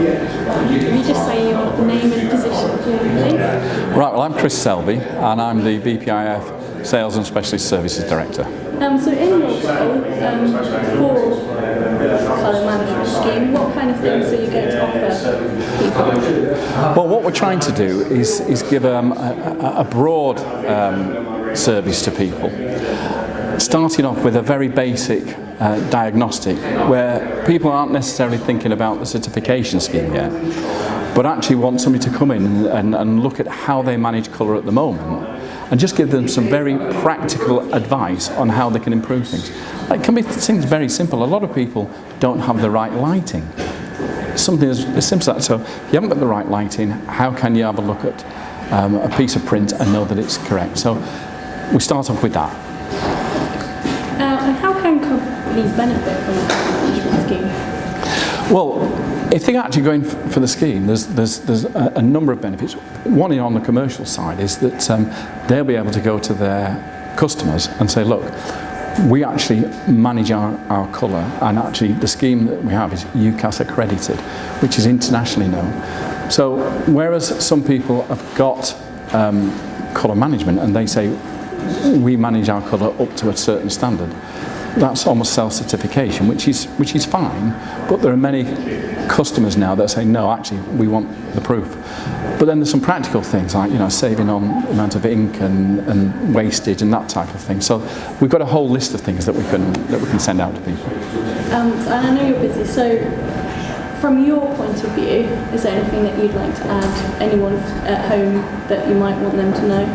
Can you just say your name and position for me, please? Right, well, I'm Selby, and I'm the BPIF Sales and Specialist Services Director. So in your role, for the colour management scheme, what kind of things are you going to offer people? Well, what we're trying to do is give a broad service to people, starting off with a very basic diagnostic, where people aren't necessarily thinking about the certification scheme yet, but actually want somebody to come in and look at how they manage colour at the moment, and just give them some very practical advice on how they can improve things. It can be things very simple. A lot of people don't have the right lighting. Something as simple as that. So if you haven't got the right lighting, how can you have a look at a piece of print and know that it's correct? So we start off with that. And how can companies benefit from the management scheme? Well, if they're actually going for the scheme, there's a number of benefits. One on the commercial side is that they'll be able to go to their customers and say, look, we actually manage our colour, and actually the scheme that we have is UCAS accredited, which is internationally known. So whereas some people have got colour management and they say, we manage our colour up to a certain standard, that's almost self-certification, which is fine, but there are many customers now that say, no, actually we want the proof. But then there's some practical things like, saving on the amount of ink and wastage and that type of thing. So we've got a whole list of things that we can send out to people. And I know you're busy, so from your point of view, is there anything that you'd like to add, anyone at home that you might want them to know?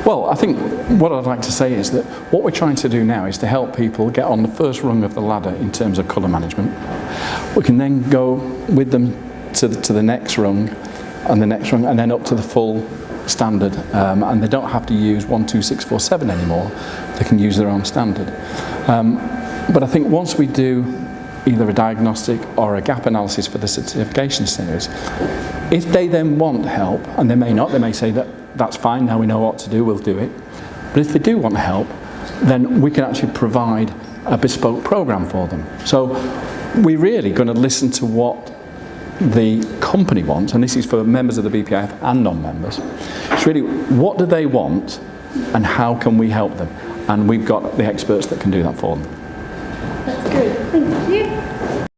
Well, I think what I'd like to say is that what we're trying to do now is to help people get on the first rung of the ladder in terms of colour management. We can then go with them to the next rung and the next rung, and then up to the full standard, and they don't have to use 1, 2, 6, 4, 7 anymore. They can use their own standard. But I think once we do either a diagnostic or a gap analysis for the certification series, if they then want help, and they may not, they may say that's fine, now we know what to do, we'll do it. But if they do want help, then we can actually provide a bespoke program for them. So we're really going to listen to what the company wants, and this is for members of the BPIF and non-members. It's really, what do they want and how can we help them? And we've got the experts that can do that for them. That's good, thank you.